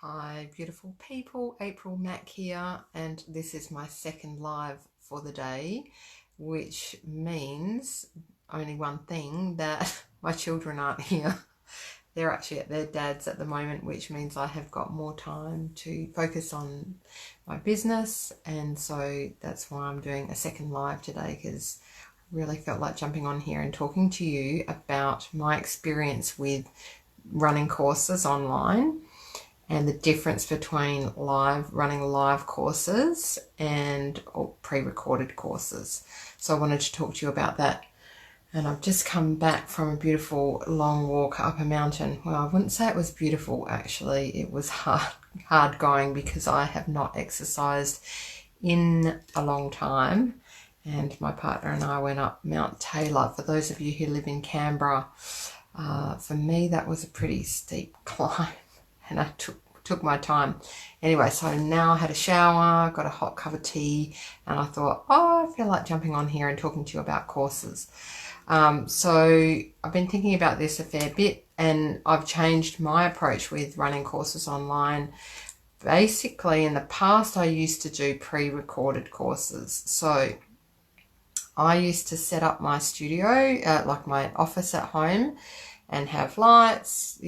Hi, beautiful people. April Mack here, and this is my second live for the day, which means only one thing, that my children aren't here. They're actually at their dad's at the moment, which means I have got more time to focus on my business, and so that's why I'm doing a second live today, because I really felt like jumping on here and talking to you about my experience with running courses online and the difference between running live courses and pre-recorded courses. So I wanted to talk to you about that. And I've just come back from a beautiful long walk up a mountain. Well, I wouldn't say it was beautiful, actually. It was hard going because I have not exercised in a long time. And my partner and I went up Mount Taylor. For those of you who live in Canberra, for me that was a pretty steep climb, and I took my time. Anyway, so now I had a shower, got a hot cup of tea, and I thought, I feel like jumping on here and talking to you about courses. So I've been thinking about this a fair bit, and I've changed my approach with running courses online. Basically, in the past, I used to do pre-recorded courses. So I used to set up my studio, like my office at home, and have lights,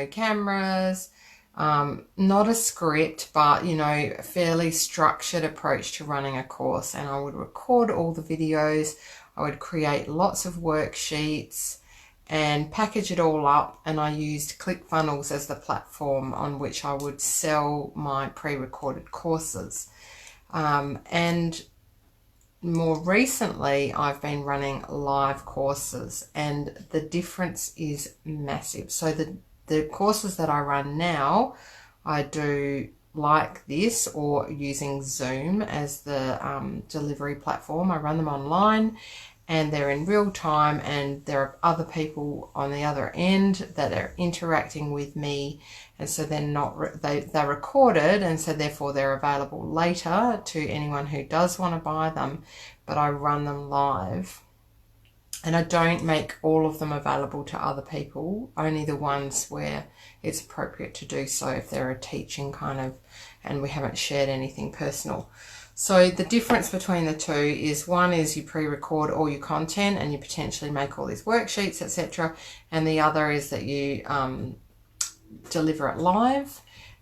cameras, not a script, but, a fairly structured approach to running a course. And I would record all the videos. I would create lots of worksheets and package it all up. And I used ClickFunnels as the platform on which I would sell my pre-recorded courses. And more recently, I've been running live courses, and the difference is massive. So the courses that I run now, I do like this, or using Zoom as the delivery platform. I run them online, and they're in real time, and there are other people on the other end that are interacting with me, and so they're recorded, and so therefore they're available later to anyone who does want to buy them, but I run them live. And I don't make all of them available to other people, only the ones where it's appropriate to do so, if they're a teaching kind of, and we haven't shared anything personal. So the difference between the two is, one is you pre-record all your content and you potentially make all these worksheets, etc. And the other is that you deliver it live.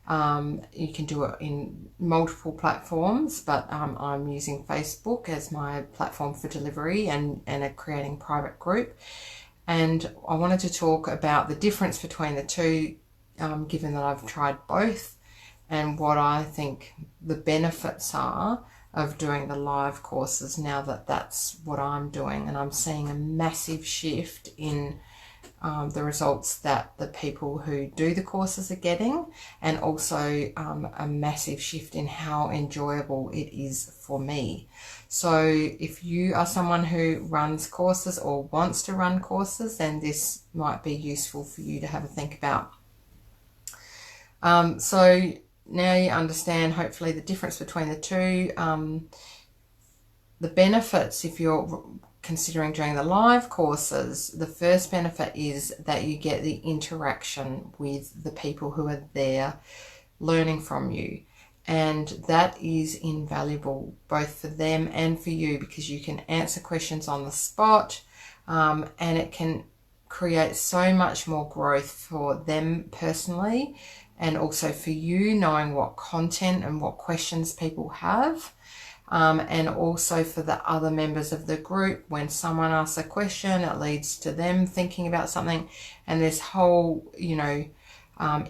You can do it in multiple platforms, but I'm using Facebook as my platform for delivery and creating a private group. And I wanted to talk about the difference between the two, given that I've tried both, and what I think the benefits are of doing the live courses now that that's what I'm doing. And I'm seeing a massive shift in the results that the people who do the courses are getting, and also a massive shift in how enjoyable it is for me. So if you are someone who runs courses or wants to run courses, then this might be useful for you to have a think about. So now you understand, hopefully, the difference between the two. The benefits, if you're considering doing the live courses, the first benefit is that you get the interaction with the people who are there learning from you. And that is invaluable both for them and for you, because you can answer questions on the spot, and it can create so much more growth for them personally, and also for you, knowing what content and what questions people have. And also for the other members of the group, when someone asks a question, it leads to them thinking about something, and this whole,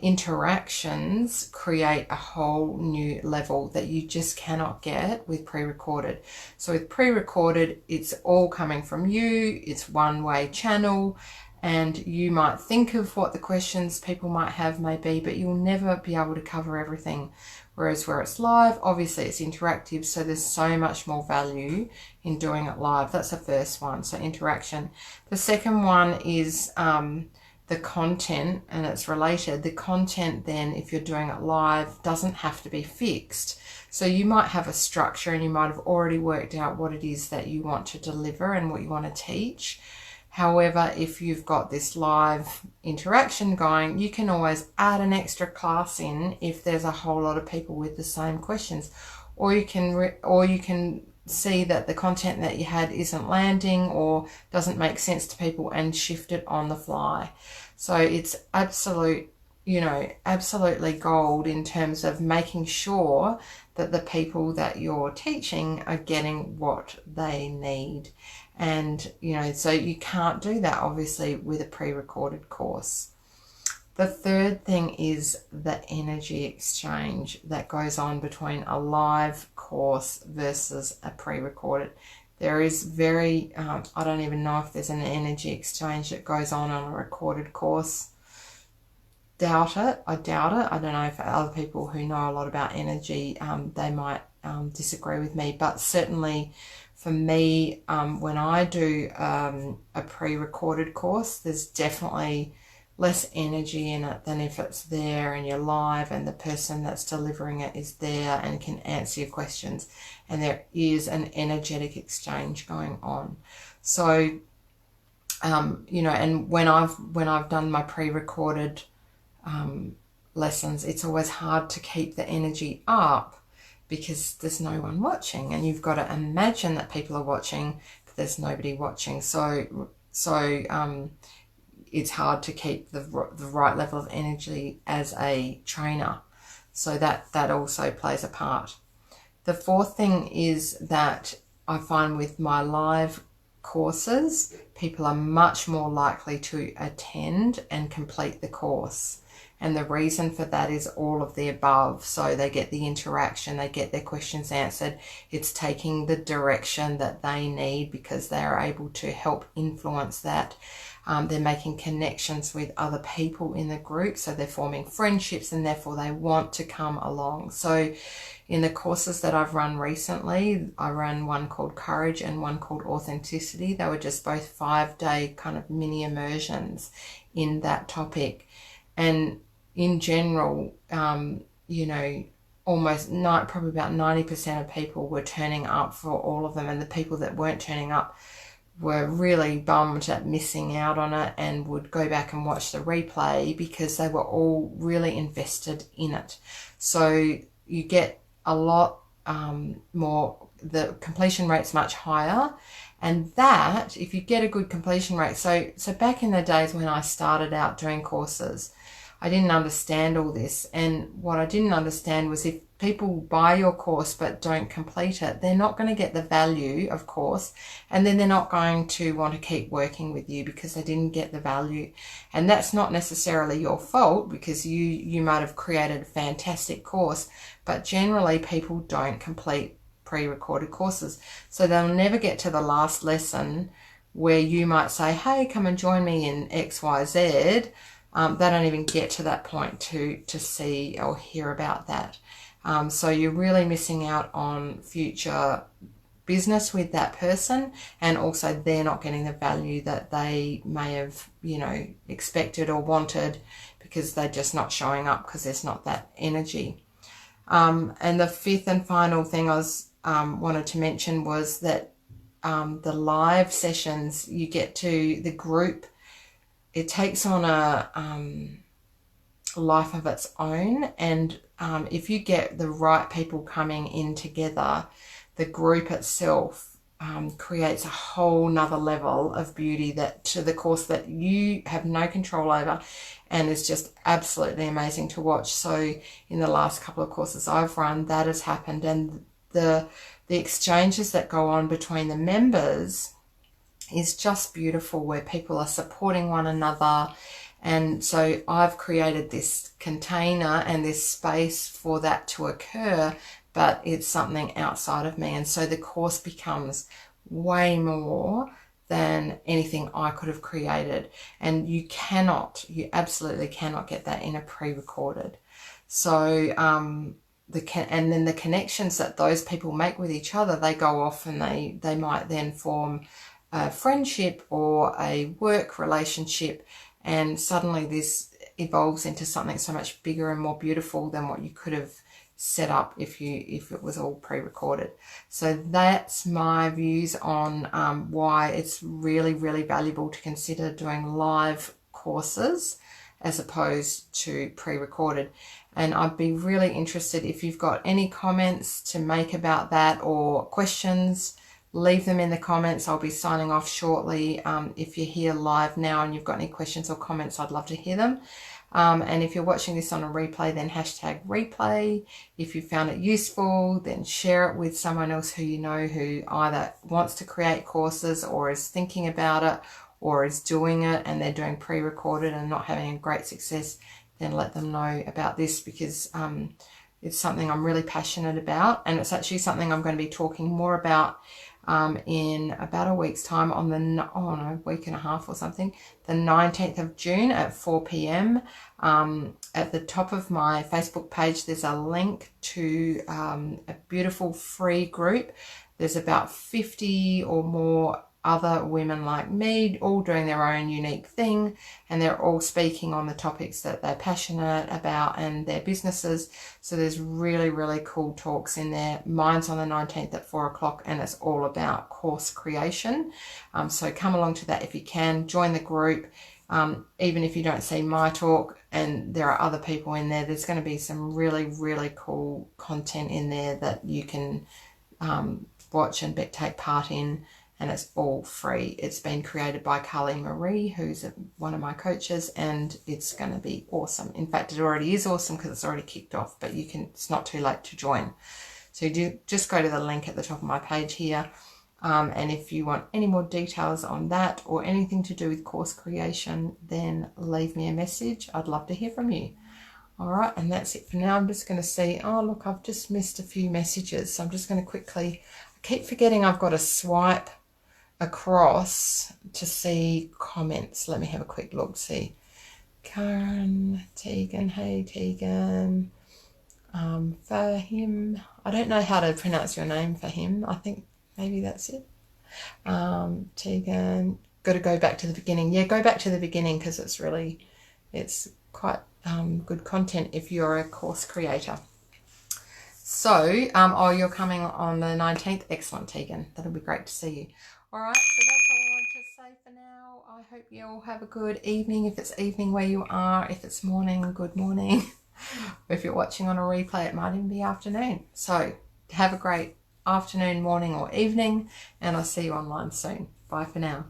interactions create a whole new level that you just cannot get with pre-recorded. So with pre-recorded, it's all coming from you, it's one-way channel, and you might think of what the questions people might have may be, but you'll never be able to cover everything. Whereas where it's live, obviously it's interactive, so there's so much more value in doing it live. That's the first one, so interaction. The second one is the content, and it's related. The content then, if you're doing it live, doesn't have to be fixed. So you might have a structure, and you might have already worked out what it is that you want to deliver and what you want to teach. However, if you've got this live interaction going, you can always add an extra class in if there's a whole lot of people with the same questions, or you can see that the content that you had isn't landing or doesn't make sense to people and shift it on the fly. So it's absolutely gold in terms of making sure that the people that you're teaching are getting what they need. And, so you can't do that obviously with a pre-recorded course. The third thing is the energy exchange that goes on between a live course versus a pre-recorded. There is I don't even know if there's an energy exchange that goes on a recorded course. I doubt it. I don't know if other people who know a lot about energy, they might disagree with me, but certainly for me, when I do a pre-recorded course, there's definitely less energy in it than if it's there and you're live and the person that's delivering it is there and can answer your questions, and there is an energetic exchange going on. So and when I've done my pre-recorded lessons, it's always hard to keep the energy up because there's no one watching, and you've got to imagine that people are watching, but there's nobody watching. So it's hard to keep the right level of energy as a trainer. So that also plays a part. The fourth thing is that I find with my live courses, people are much more likely to attend and complete the course. And the reason for that is all of the above. So they get the interaction, they get their questions answered. It's taking the direction that they need because they are able to help influence that. They're making connections with other people in the group, so they're forming friendships, and therefore they want to come along. So in the courses that I've run recently, I ran one called Courage and one called Authenticity. They were just both 5-day kind of mini immersions in that topic. And in general, almost probably about 90% of people were turning up for all of them, and the people that weren't turning up were really bummed at missing out on it and would go back and watch the replay because they were all really invested in it. So you get a lot more, the completion rate's much higher, and that if you get a good completion rate, so back in the days when I started out doing courses, I didn't understand all this, and what I didn't understand was if people buy your course but don't complete it, they're not going to get the value, of course, and then they're not going to want to keep working with you because they didn't get the value. And that's not necessarily your fault because you might have created a fantastic course, but generally people don't complete pre-recorded courses. So they'll never get to the last lesson where you might say, hey, come and join me in XYZ. They don't even get to that point to see or hear about that. So you're really missing out on future business with that person, and also they're not getting the value that they may have, expected or wanted because they're just not showing up because there's not that energy. And the fifth and final thing I wanted to mention was that the live sessions, you get to the group, it takes on a life of its own, and if you get the right people coming in together, the group itself creates a whole nother level of beauty that to the course that you have no control over, and is just absolutely amazing to watch. So in the last couple of courses I've run, that has happened, and the exchanges that go on between the members is just beautiful, where people are supporting one another. And so I've created this container and this space for that to occur, but it's something outside of me. And so the course becomes way more than anything I could have created. And you absolutely cannot get that in a pre-recorded. So, and then the connections that those people make with each other, they go off and they might then form a friendship or a work relationship, and suddenly this evolves into something so much bigger and more beautiful than what you could have set up if it was all pre-recorded. So that's my views on why it's really, really valuable to consider doing live courses as opposed to pre-recorded. And I'd be really interested if you've got any comments to make about that or questions, leave them in the comments. I'll be signing off shortly. If you're here live now and you've got any questions or comments, I'd love to hear them. And if you're watching this on a replay, then hashtag replay. If you found it useful, then share it with someone else who you know who either wants to create courses or is thinking about it or is doing it and they're doing pre-recorded and not having great success. Then let them know about this, because it's something I'm really passionate about, and it's actually something I'm going to be talking more about in about a week's time on a week and a half or something, the 19th of June at 4 p.m. At the top of my Facebook page, there's a link to a beautiful free group. There's about 50 or more other women like me, all doing their own unique thing, and they're all speaking on the topics that they're passionate about and their businesses. So there's really, really cool talks in there. Mine's on the 19th at 4 o'clock, and it's all about course creation. So come along to that if you can. Join the group. Even if you don't see my talk and there are other people in there, there's going to be some really, really cool content in there that you can watch and take part in. And it's all free. It's been created by Carly Marie, who's one of my coaches, and it's going to be awesome. In fact, it already is awesome because it's already kicked off, but it's not too late to join. So just go to the link at the top of my page here. And if you want any more details on that or anything to do with course creation, then leave me a message. I'd love to hear from you. All right, and that's it for now. I'm just going to see, oh, look, I've just missed a few messages. So I'm just going to quickly, I keep forgetting I've got to swipe across to see comments. Let me have a quick look, see. Karen, Tegan, hey Tegan. Fahim, I don't know how to pronounce your name, Fahim. I think maybe that's it. Tegan, got to go back to the beginning. Yeah, go back to the beginning because it's quite good content if you're a course creator. So, you're coming on the 19th. Excellent, Tegan. That'll be great to see you. All right, so that's all I want to say for now. I hope you all have a good evening. If it's evening where you are, if it's morning, good morning. If you're watching on a replay, it might even be afternoon. So have a great afternoon, morning or evening, and I'll see you online soon. Bye for now.